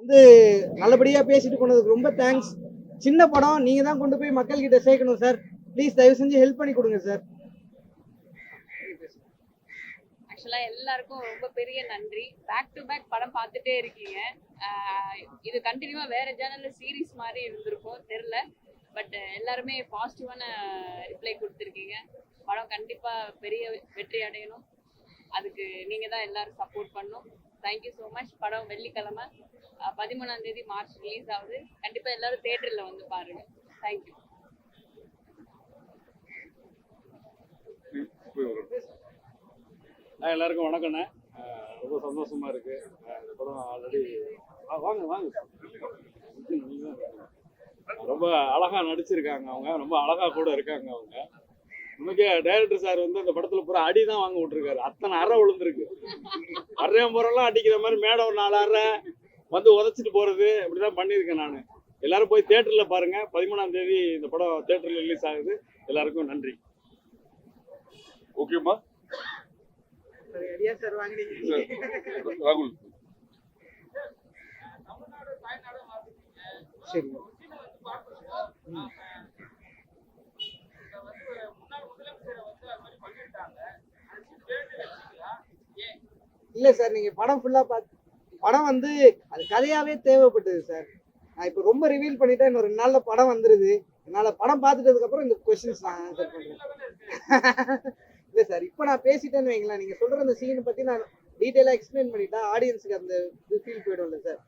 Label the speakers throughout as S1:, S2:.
S1: வந்து நல்லபடியா பேசிட்டு போனதுக்கு ரொம்ப தேங்க்ஸ். சின்ன படம், நீங்க தான் கொண்டு போய் மக்கள் கிட்ட சேர்க்கணும் சார். ப்ளீஸ் தயவு செஞ்சு ஹெல்ப் பண்ணி கொடுங்க சார்.
S2: ஆக்சுவலா எல்லாருக்கும் ரொம்ப பெரிய நன்றி. பேக் டு பேக் படம் பார்த்துட்டே இருக்கீங்க. இது கண்டினியூவா வேற சேனல்ல சீரீஸ் மாதிரி இருந்திருக்கும் தெரியல. பட் எல்லாருமே பாசிட்டிவான ரிப்ளை கொடுத்துருக்கீங்க. படம் கண்டிப்பா பெரிய வெற்றி அடையணும். அதுக்கு நீங்க தான் எல்லாரும் சப்போர்ட் பண்ணணும். Thank you so much. படம் வெள்ளிக்கிழமை 13ஆம் தேதி மார்ச் ரிலீஸ் ஆகுது. கண்டிப்பா எல்லாரும் தியேட்டர்ல வந்து பாருங்க. தேங்க்யூ.
S3: எல்லாருக்கும் வணக்கண்ணே. ரொம்ப சந்தோஷமா இருக்கு. இந்த படம் ஆல்ரெடி வாங்க வாங்க ரொம்ப அழகா நடிச்சிருக்காங்க. அவங்க ரொம்ப அழகா கூட இருக்காங்க. அவங்க நமக்கு டைரக்டர் சார் வந்து இந்த படத்துல பூரா அடிதான் வாங்க விட்டுருக்காரு. அத்தனை அறை விழுந்திருக்கு. அறையம் போறெல்லாம் அடிக்கிற மாதிரி மேடம் ஒரு 4 அறை வந்து உதச்சிட்டு போறது இப்படிதான் பண்ணியிருக்கேன் நான். எல்லாரும் போய் தியேட்டர்ல பாருங்க. 13ஆம் தேதி இந்த படம் தியேட்டர்ல ரிலீஸ் ஆகுது. எல்லாருக்கும் நன்றி.
S4: ஓகேம்மா
S1: சார் வாங்கினீங்க
S4: ராகுல்.
S1: சரி. இல்ல சார், நீங்க படம் ஃபுல்லா படம் வந்து அது கதையாவே தேவைப்பட்டது சார். நான் இப்ப ரொம்ப ரிவீல் பண்ணிட்டேன். இன்னும் 2 நாள்ல படம் வந்துருது. என்னால படம் பார்த்துட்டதுக்கு அப்புறம் இந்த கொஸ்டின்ஸ் நான் ஆன்சர் பண்றேன். இல்ல சார், இப்ப நான் பேசிட்டேன்னு வைங்களேன், நீங்க சொல்ற அந்த சீன் பத்தி நான் டீடைலா எக்ஸ்பிளைன் பண்ணிட்டா ஆடியன்ஸுக்கு அந்த இது ஃபீல் போயிடும்ல சார்.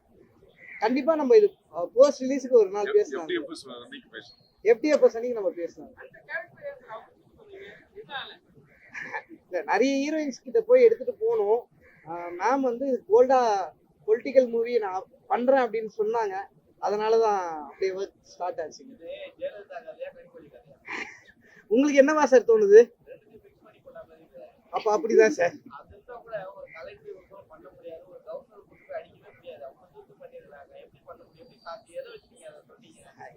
S1: கண்டிப்பா நம்ம இது போஸ்ட் ரிலீஸ்க்கு ஒரு நாள் பேசலாம். FTFS அன்னைக்கு நம்ம பேசலாம். இல்ல, நிறைய ஹீரோயின்ஸ் கிட்ட போய் எடுத்துட்டு போனோம். மேம் வந்து கோல்டா பொலிட்டிக்கல் மூவி நான் பண்றேன் அப்படின்னு சொன்னாங்க. அதனாலதான் அப்படியே ஒர்க் ஸ்டார்ட் ஆச்சுங்க. உங்களுக்கு என்னவா சார் தோணுது? அப்ப அப்படிதான் சார்.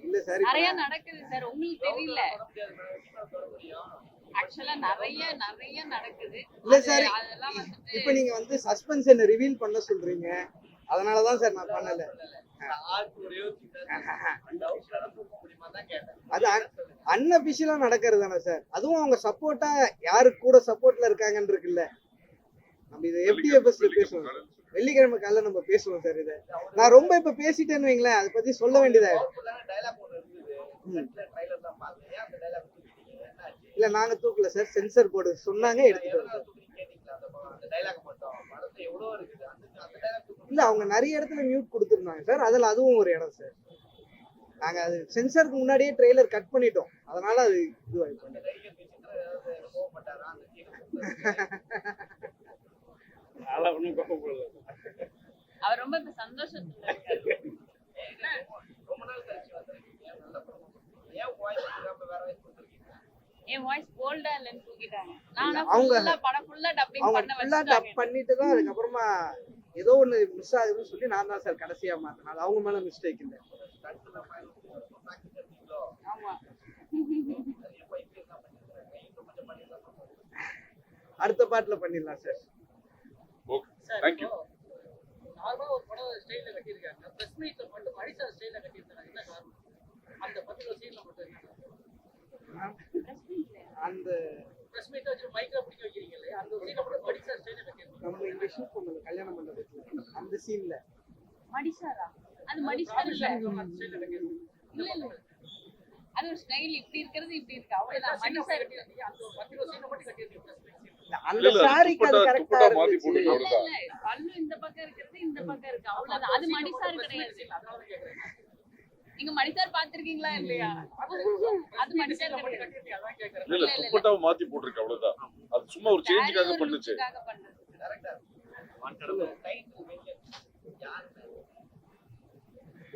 S1: இல்ல சார்,
S2: நிறைய நடக்குது சார். உங்களுக்கு தெரியல. ஆக்சுவலா நிறைய நடக்குது.
S1: இல்ல சார்,
S2: அதெல்லாம் வந்துட்டு
S1: இப்ப நீங்க வந்து சஸ்பென்ஷன் ரிவீல் பண்ண சொல்றீங்க. அதனாலதான் சார் நான் பண்ணல. அது அன்அபிஷியலா நடக்கிறது தானே சார். அதுவும் அவங்க சப்போர்ட்டா யாரு கூட சப்போர்ட்ல இருக்காங்கன்னு இருக்குல்ல. நம்ம இதை FTFS பேசுவோம். வெள்ளிக்கிழமை காலைல நம்ம பேசுவோம் சார். இதை நான் ரொம்ப இப்ப பேசிட்டேன்னு வைங்களேன், அதை பத்தி சொல்ல வேண்டியதா. இல்ல, நாங்க தூக்கல சார். சென்சர் போர்டு சொன்னாங்க, எடுத்துட்டு வந்தோம். இல்ல, அவங்க நிறைய இடத்துல மியூட் கொடுத்துருந்தாங்க சார். அதுல அதுவும் ஒரு இடம் சார். நாங்க அது சென்சருக்கு முன்னாடியே ட்ரெய்லர் கட் பண்ணிட்டோம். அதனால அது இதுவாயிடும்.
S2: அவர் ரொம்ப சந்தோஷத்துல இருக்காரு. என் வாய்ஸ் கோல்டா இல்லன்னு தூக்கிட்டாங்க. நான் படம் ஃபுல்லா டப்பிங் பண்ண வச்சிட்டாங்க.
S1: டப் பண்ணிட்டு தான் அதுக்கப்புறமா ஏதோ ஒண்ணு மிஸ் ஆகுதுன்னு சொல்லி நான் தான் சார் கடைசியா மாத்தினேன். அது அவங்க மேல மிஸ்டேக் இல்ல.
S2: ஆமா.
S1: அடுத்த பாட்டுல பண்ணிடலாம் சார்.
S4: Okay, thank you.
S5: நார்மலா ஒரு படம் ஸ்டைல்ல கட்டியிருக்காங்க. பிரஸ் மீட்ல மட்டும் மடிசா ஸ்டைல்ல கட்டியிருக்காங்க. என்ன காரணம்? அந்த பர்టిక్యులர் சீன்ல மட்டும் என்ன?
S1: அந்த
S5: பிரஸ் மீட்ல வச்சு மைக்ல பிடிக்க வைக்கிறீங்க இல்லையா? அந்த சீன்ல மட்டும் மடிசா ஸ்டைல்ல கட்டியிருக்காங்க.
S1: நம்ம இங்க ஷூட் பண்ணல கல்யாண மண்டபத்துல. அந்த சீன்ல
S2: மடிசாரா? அது மடிசார் இல்ல.
S5: ஸ்டைல்ல கட்டியிருக்காங்க.
S2: இல்ல. அது ஒரு ஸ்டைல். இப்படி இருக்கிறது இப்படி இருக்கு. அவ்வளவுதான். மடிசார் கட்டியிருக்காங்க. அந்த பர்టిక్యులர் சீன்ல மட்டும் கட்டியிருக்காங்க.
S1: அந்த சாரிக்கு அது கரெக்ட்டா
S4: மாத்தி
S1: இருந்துச்சு.
S4: போட்டு அவ்வளவுதான்.
S2: இல்ல, பல்லு இந்த பக்கம் இருக்கிறது இந்த பக்கம் இருக்கு. அவ்வளவுதான். அது மடிசார் கிடையாது.
S5: அதனால கேக்குறேன்.
S2: நீங்க மடிசார் பாத்திருக்கீங்களா இல்லையா? அது மடிசார்
S5: மட்டும்
S2: கிடையாது.
S5: கட்டியிருக்காங்க. அதான் கேக்குறேன்.
S4: இல்ல துப்பட்டாவை மாத்தி போட்டிருக்கு அவ்வளவுதான். அது சும்மா ஒரு சேஞ்சுக்காக பண்ணுச்சு.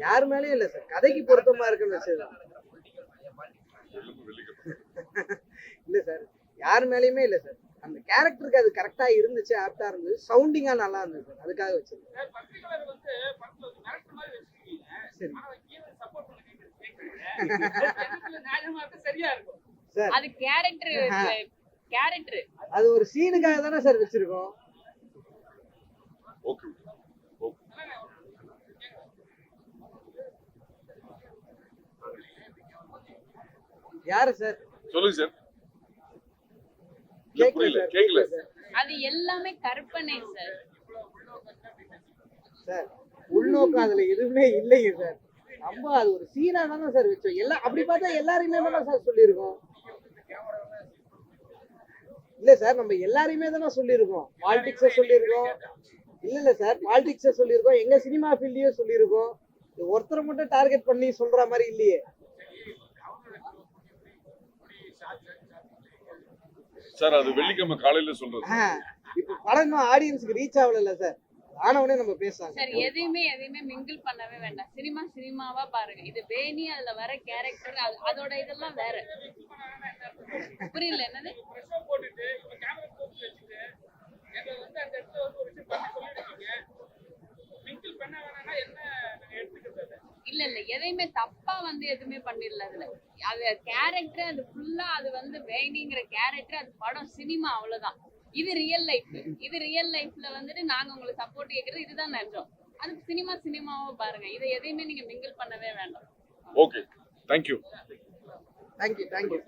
S1: யார் மேலயும் இல்ல சார், கதைக்கு பொருத்தமா இருக்குன்னு வச்சதுதான். இல்ல சார், யார் மேலயுமே இல்ல சார். அந்த கேரக்டருக்கு அது கரெக்டா இருந்துச்சு, ஆப்டா இருந்துச்சு, சவுண்டிங்கா நல்லா இருந்துச்சு சார். அதுக்காக வச்சிருக்கேன்.
S5: பர்టిక్యులர் வந்து படத்துல ஒரு கரெக்டர் மாதிரி வச்சிருக்கீங்க.
S1: சரி
S5: ஆனா கீழ சப்போர்ட் பண்ண கேக்குறீங்க. நியாயமா இருக்கு, சரியா இருக்கும்
S1: சார்.
S2: அது கேரக்டர்.
S1: அது ஒரு சீனுக்காக தானே சார் வச்சிருக்கோம்.
S4: ஓகே.
S1: யாரு சார்?
S4: சொல்லுங்க சார். இல்ல
S1: கேட்கல
S4: புரியல,
S1: சார்,
S4: கேட்கல.
S1: கேட்கல சார்.
S2: அது எல்லாமே கற்பனை சார்.
S1: சார் உள்நோக்கம் அதுல எதுவுமே இல்லைங்க சார். நம்ம அது ஒரு சீனா தானே சார் வச்சோம். எல்லாம் அப்படி பார்த்தா எல்லாருமே தானே சார் சொல்லியிருக்கோம். இல்ல சார், நம்ம எல்லாரையுமே தானே சொல்லியிருக்கோம். பாலிடிக்ஸ சொல்லியிருக்கோம். இல்ல சார், பாலிடிக்ஸ சொல்லியிருக்கோம், எங்க சினிமா ஃபீல்டையும் சொல்லியிருக்கோம். இது ஒருத்தரை மட்டும் டார்கெட் பண்ணி சொல்ற மாதிரி இல்லையே.
S4: சார் அது வெள்ளிக்கிழமை காலையில சொல்றது.
S1: இப்ப படம் இன்னும் ஆடியன்ஸ்க்கு ரீச் ஆகல சார். ஆனவனே நம்ம பேசலாம்
S2: சார் எதையுமே மிங்கிள் பண்ணவே வேண்டாம். சினிமா சினிமாவா பாருங்க. இது வேணி அதுல வர கேரக்டர் அதோட இதெல்லாம் வேற. புரியல என்னது?
S5: போட்டுட்டு இப்ப கேமரா போட்டு வச்சுட்டு எங்களை வந்து அந்த இடத்துல வந்து ஒரு விஷயம் பண்ணி சொல்லிருக்கீங்க. மிங்கிள் பண்ண வேணாம்னா என்ன எடுத்துக்கிறது?
S2: இல்ல எதையுமே தப்பா எதுவுமே பண்ணிடல அதுல. அது கேரக்டர் அது ஃபுல்லா அது வேணிங்கிற கேரக்டர் அது படம் சினிமா அவ்வளவுதான். இது ரியல் லைஃப். இது ரியல் லைஃப்ல நாங்க உங்களுக்கு சப்போர்ட் கேக்குறது இதுதான் நிஜம். அது சினிமாவா பாருங்க. இதை எதையுமே நீங்க மிங்கிள் பண்ணவே வேண்டாம்.
S4: Okay, thank you.
S1: தேங்க்யூ.